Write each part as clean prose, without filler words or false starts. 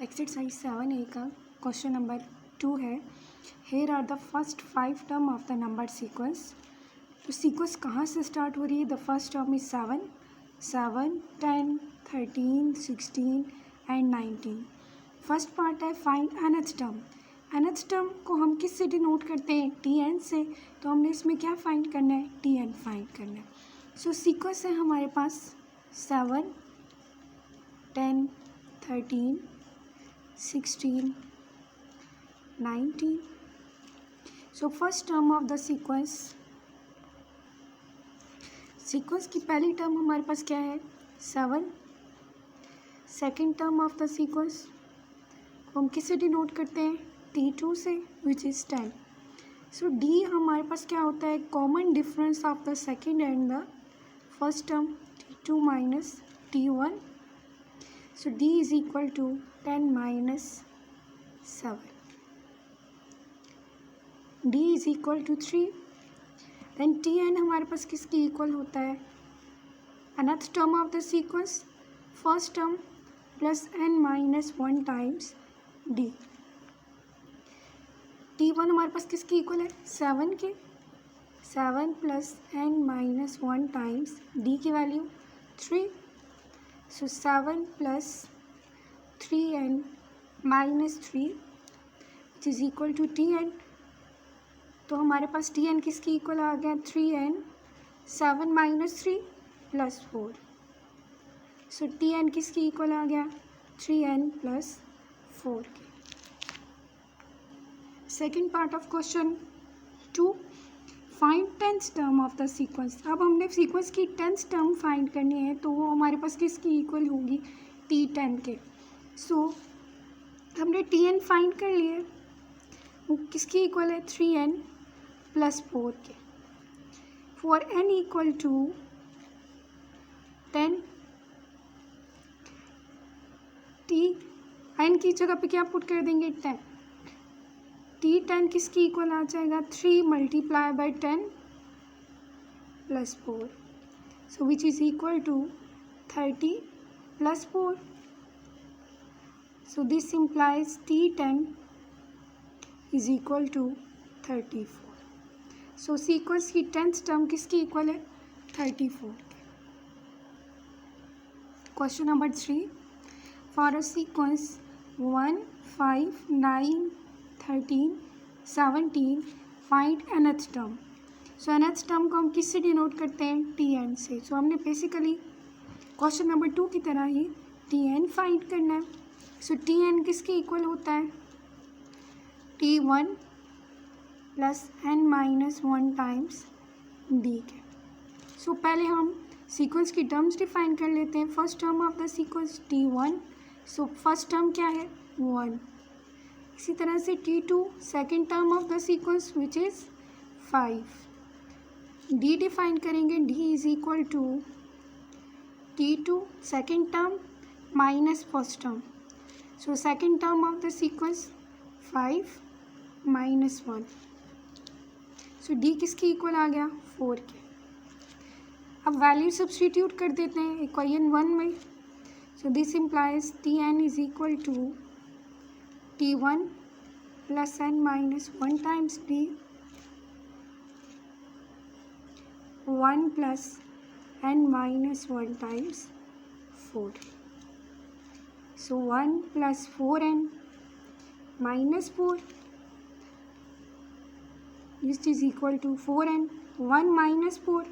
Exercise 7A का question number 2 है। Here are the first 5 term of the number sequence. तो sequence कहाँ से स्टार्ट हो रही है? The first term is 7, 10, 13, 16 and 19। First part है find nth term. nth term को हम किस से डिनोट करते हैं? tn से। तो हमने इसमें क्या फाइंड करना है? tn फाइंड करना है। सो सीक्वेंस है हमारे पास 7, 10, 13, 16, 19. So first term of the sequence की पहली टर्म हमारे पास क्या है? 7. Second term of the sequence को हम किससे डिनोट करते हैं? T2 से, विच इज़ 10. सो D हमारे पास क्या होता है? Common difference of the second and the first term, T2 minus T1. So D is equal to 10 minus 7. D is equal to 3. Then Tn हमारे पास किसकी इक्वल होता है? nth term of the sequence, first term plus n minus 1 times D. T1 हमारे पास किसकी equal है? 7 के। 7 plus n minus 1 times D की value 3. So 7 plus 3n minus 3 which is equal to Tn. तो हमारे पास Tn किसकी इक्वल आ गया? 3n 7 minus 3 plus 4. So Tn किसकी इक्वल आ गया? 3n plus 4 के। Second part of question 2, find tenth term of the sequence. अब हमने सीक्वेंस की टेंथ टर्म फाइंड करनी है, तो वो हमारे पास किसकी इक्वल होगी? T10 के। सो हमने Tn फाइंड कर लिए, वो किसकी इक्वल है? 3n प्लस 4 के। For n equal to 10, n की जगह पे क्या पुट कर देंगे? 10। T10 किसकी इक्वल आ जाएगा? 3 मल्टीप्लाई बाई 10 प्लस 4, so which is equal to 30 plus 4. So this implies T10 is equal to 34. So sequence की टेंथ टर्म किसकी इक्वल है? 34 के। Question number 3, for a sequence 1, 5, 9, 13, 17, find nth term. So nth term को हम किससे denote करते हैं? Tn से। सो हमने बेसिकली क्वेश्चन नंबर 2 की तरह ही Tn फाइंड करना है। सो Tn किसके इक्वल होता है? T1 plus n minus 1 times D के। सो पहले हम सीक्वेंस की टर्म्स डिफाइन कर लेते हैं। First term of the sequence T1, so first term क्या है? 1. इसी तरह से T2 second term of the sequence which is 5. D define करेंगे, D is equal to T2 second term minus first term. So second term of the sequence 5 minus 1. So D किसकी equal आ गया? 4 के। अब वैल्यू सब्सटीट्यूट कर देते हैं equation 1 में। So this implies Tn is equal to T1 plus n minus 1 times D, 1 plus n minus 1 times 4. So 1 plus 4n minus 4 this is equal to 4n. 1 minus 4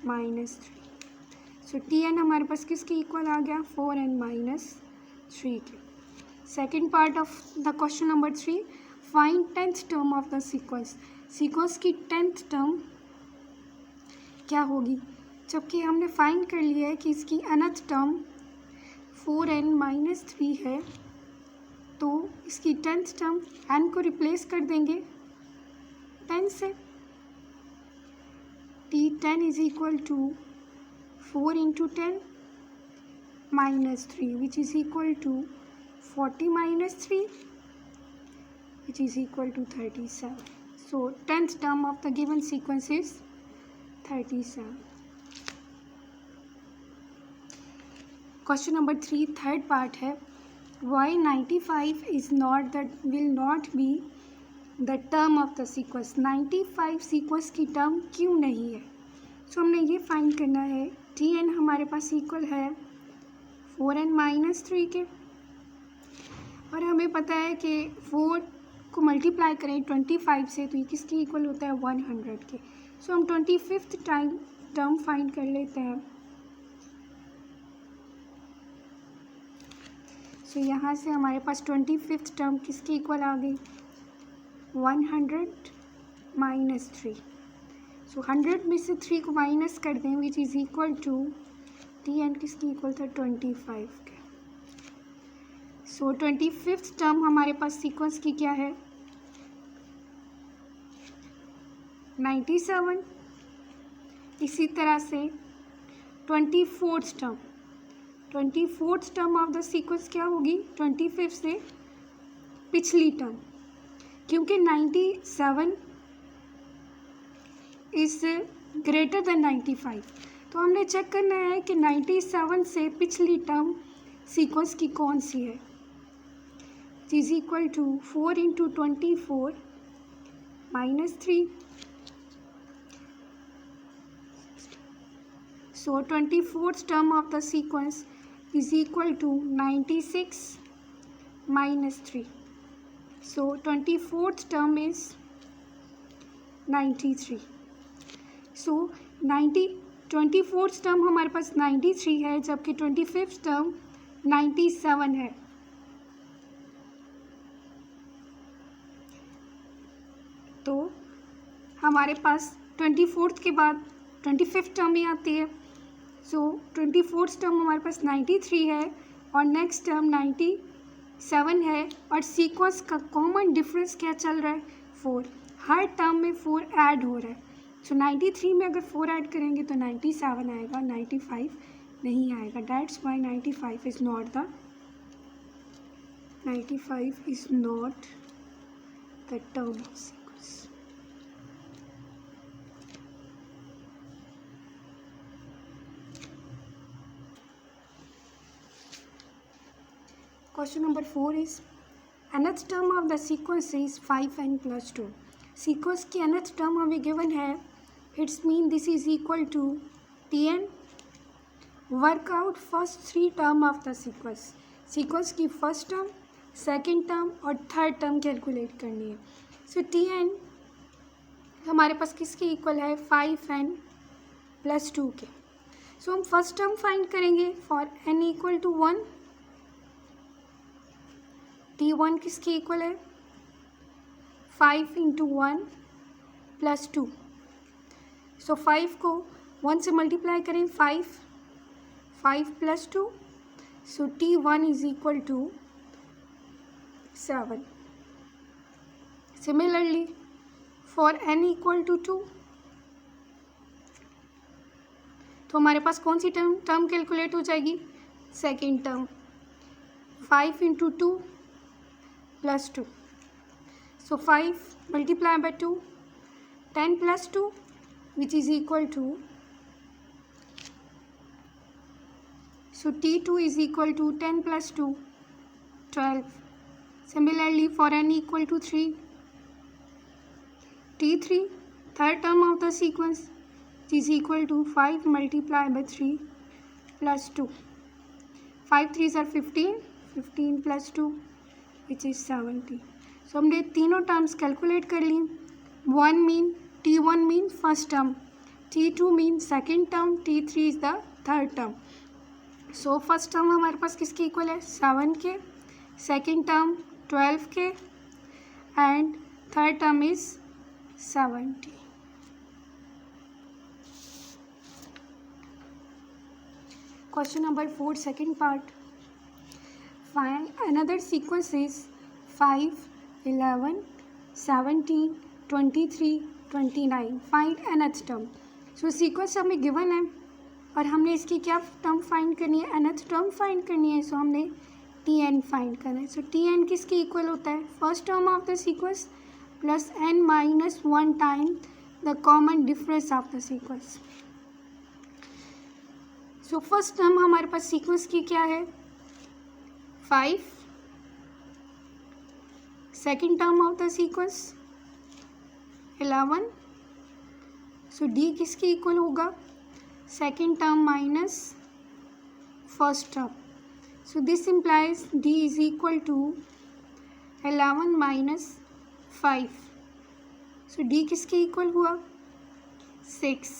minus 3. So Tn हमारे पास किसकी equal आ गया? 4n minus 3 के। Second part of the question number 3, find tenth term of the sequence. Sequence की tenth term क्या होगी? जबकि हमने फाइंड कर लिया है कि इसकी nth टर्म 4n माइनस 3 है, तो इसकी टेंथ टर्म n को रिप्लेस कर देंगे 10 से। T10 is equal to 4 into 10 minus 3 which is equal to 40 minus 3 which is equal to 37. So 10th term of the given sequence is 37. Question number 3 third part है। Why 95 is not that will not be the term of the sequence. 95 sequence की term क्यों नहीं है? सो हमने ये find करना है। T N हमारे पास इक्वल है 4n-3 के, और हमें पता है कि 4 को मल्टीप्लाई करें 25 से तो ये किसके इक्वल होता है 100 के। सो हम 25th टर्म फाइंड कर लेते हैं। सो यहाँ से हमारे पास 25th टर्म किसके इक्वल आ गई 100-3। सो 100 में से 3 को माइनस कर दें which is equal to T n किसकी इक्वल था 25 के। सो 25th टर्म हमारे पास सीक्वेंस की क्या है 97। इसी तरह से 24th term of the sequence क्या होगी 25 से पिछली टर्म, क्योंकि 97 इज़ ग्रेटर देन 95। तो हमने चेक करना है कि 97 से पिछली टर्म सीक्वेंस की कौन सी है। Is equal to 4 × 24 -3। So 24th term of the sequence is equal to 96 -3। So 24th term is 93। So 24th term हमारे पास 93 है, जबकि 25th टर्म 97 है। तो हमारे पास 24th के बाद 25th टर्म ही आती है। सो 24th टर्म हमारे पास 93 है और नेक्स्ट टर्म 97 है, और सीक्वेंस का कॉमन डिफरेंस क्या चल रहा है 4। हर टर्म में 4 ऐड हो रहा है। सो 93 में अगर 4 ऐड करेंगे तो 97 आएगा, 95 नहीं आएगा। That's why 95 is not the term of sequence. Question number 4 is nth term of the sequence is 5n plus 2. Sequence की nth term हमें given है, it's mean this is equal to tn. Work out first 3 term of the sequence. Sequence की first term, second term और third term calculate करनी है। So tn हमारे पास किसके equal है 5n plus 2 के। So हम first term फाइंड करेंगे for n equal to 1। T1 किसकी इक्वल है 5 × 1 + 2। सो 5 को 1 से मल्टीप्लाई करें 5 + 2। So T1 is equal to 7। Similarly for n equal to 2, तो हमारे पास कौन सी टर्म कैलकुलेट हो जाएगी second term 5 × 2 + 2। So 5 multiplied by 2, 10 plus 2, which is equal to, so T2 is equal to 10 plus 2, 12. Similarly for n equal to 3, T3, third term of the sequence, is equal to 5 multiplied by 3 plus 2. 5 3s are 15, 15 plus 2, which is 70. सो हमने तीनों terms calculate कर ली। T1 mean first term, T2 mean second term, T3 is the third term. So first term हमारे पास किसके equal है 7 के, second term 12 के and third term is 70। Question number 4 second part. Find another sequence is 5, 11, 17, 23, 29. Find nth term. So sequence हमें given है और हमने इसकी क्या टर्म फाइंड करनी है nth टर्म फाइंड करनी है। सो हमने Tn फाइंड करना है। सो Tn किसके इक्वल होता है first term of the sequence plus n minus 1 time the common difference of the sequence. So first term हमारे पास सीक्वेंस की क्या है 5, second term of the sequence 11. So D किसके इक्वल होगा? Second term minus first term. So this implies D is equal to 11 minus 5. So D किसके equal हुआ? 6.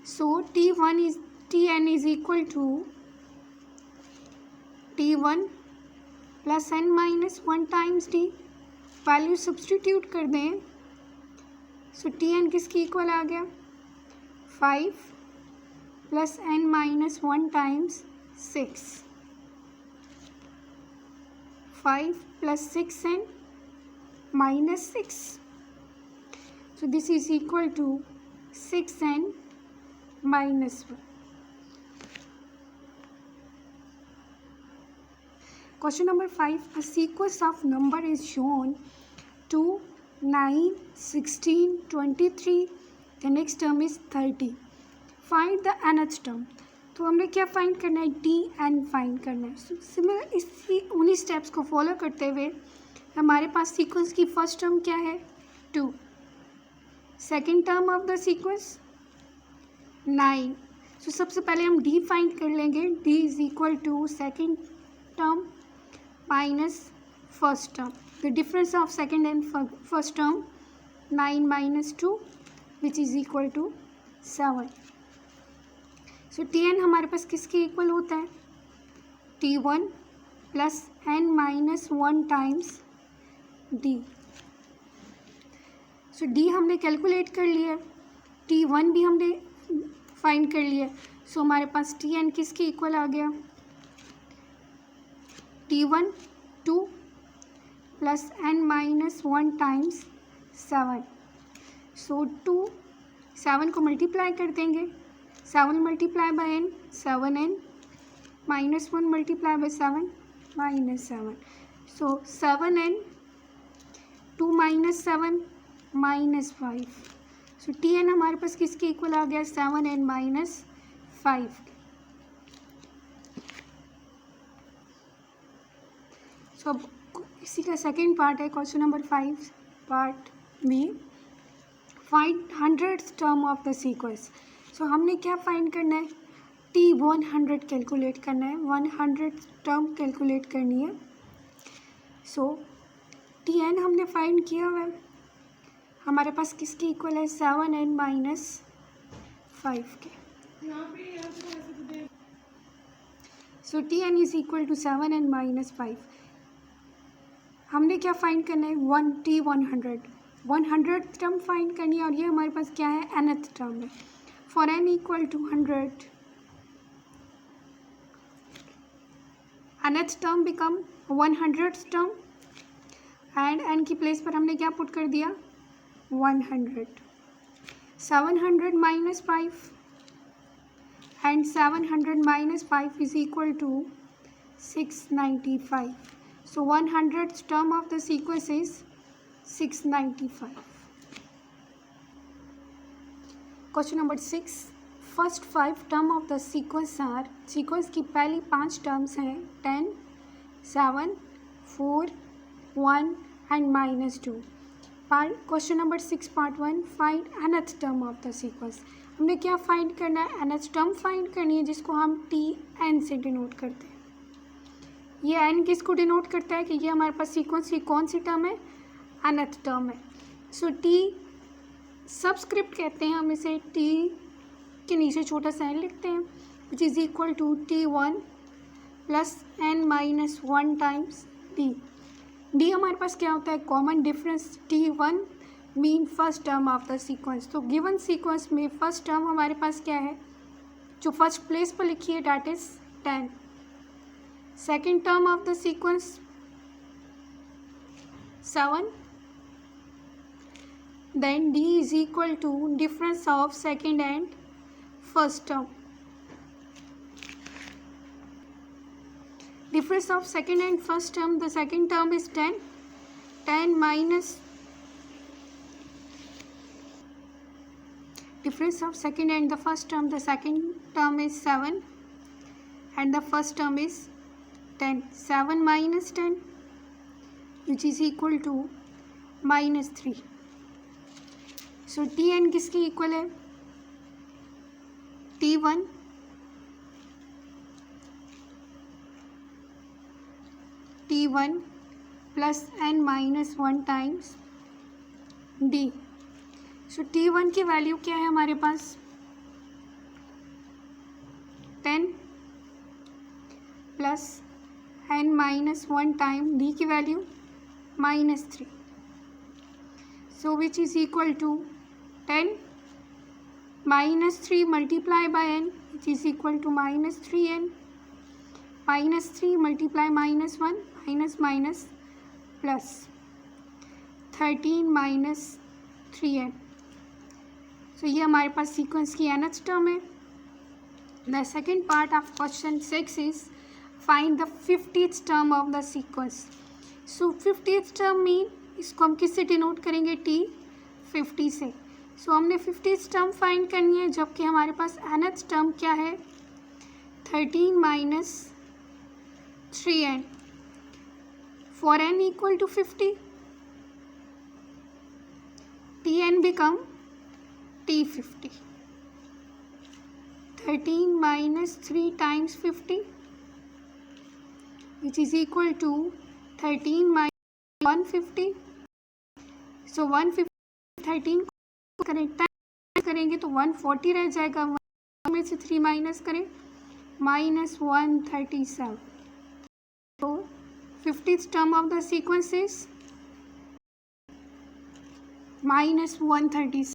So Tn is equal to T1 plus n minus 1 times D. Value substitute कर दें. सो Tn किसकी equal आ गया? 5 plus n minus 1 times 6. 5 plus 6n minus 6. So this is equal to 6n minus 1. Question number 5. A sequence of number is shown 2, 9, 16, 23. The next term is 30. Find the nth term. तो हमने क्या find करना है? Tn find करना है. So similar इसी उन्हीं steps को फॉलो करते हुए हमारे पास सीक्वेंस की फर्स्ट टर्म क्या है? 2. Second term of the sequence 9. So सबसे पहले हम D फाइंड कर लेंगे. D is equal to second term minus first term. The difference of second and first term 9 minus 2 which is equal to 7. So Tn हमारे पास किसके equal होता है? T1 plus n minus 1 times D. सो D हमने calculate कर लिया. T1 भी हमने find कर लिया. सो हमारे पास Tn किसके इक्वल आ गया? T1 2 plus n minus 1 times 7. सो 2 7 को मल्टीप्लाई कर देंगे. 7 multiply by n 7n minus 1 multiply by 7 minus 7. So 7n 2 minus 7 minus 5. So Tn हमारे पास किसके इक्वल आ गया? 7n minus 5. सो अब इसी का सेकेंड पार्ट है क्वेश्चन नंबर 5 पार्ट में. Find 100th term of the sequence. So हमने क्या फाइंड करना है? T100 कैलकुलेट करना है. 100th टर्म कैलकुलेट करनी है. सो Tn हमने फाइंड किया हुआ है. हमारे पास किसके इक्वल है? 7n माइनस 5 के. So Tn is equal to 7n minus 5. हमने क्या फाइंड करना है? T100 100th टर्म फाइंड करनी है. और ये हमारे पास क्या है? nth टर्म है. For n equal to 100 nth term become 100th term and n की प्लेस पर हमने क्या पुट कर दिया? 100. 700 minus 5 and 700 minus 5 is equal to 695. So 100th term of the sequence is 695. Question number 6. First 5 term of the sequence are. Sequence की पहली 5 terms हैं 10, 7, 4, 1 and minus 2. Question number 6 part 1. Find nth term of the sequence. हमने क्या find करना है? nth term find करनी है जिसको हम Tn से डिनोट करते हैं. ये n किसको डिनोट करता है? कि ये हमारे पास सीक्वेंस की कौन सी टर्म है? nth टर्म है. सो T सबस्क्रिप्ट कहते हैं हम इसे. T के नीचे छोटा सा n लिखते हैं which is equal to T1 plus n minus 1 times D. D हमारे पास क्या होता है? Common difference. T1 mean first term of the sequence. तो गिवन सीक्वेंस में फर्स्ट टर्म हमारे पास क्या है? जो फर्स्ट प्लेस पर लिखी है that is 10. Second term of the sequence 7. Then D is equal to difference of second and first term. Difference of second and first term. The second term is 10. 10 minus difference of second and the first term. The second term is 7 and the first term is 10. 7 minus 10 which is equal to -3। So Tn किसके equal है? T1 plus n-1 times D। सो T1 की value क्या है हमारे पास? 10 plus n-1 time D की value -3। So which is equal to 10 -3 multiply by n which is equal to -3n, -3 multiply -1 minus plus 13 -3n। So ये हमारे पास सीक्वेंस की nth टर्म है। The second part of question 6 is find the 50th term of the sequence. So 50th term mean इसको हम किससे denote करेंगे? T50 से। सो हमने 50th टर्म फाइंड करनी है, जबकि हमारे पास nth टर्म क्या है? 13 -3n। For n equal to 50, Tn become T50। 13 minus 3 times 50, which is equal to 13 minus 150। So 150 13 करेंगे तो 140 रह जाएगा। 1 में से 3 माइनस करें -137। तो 50th term of the sequence is -137।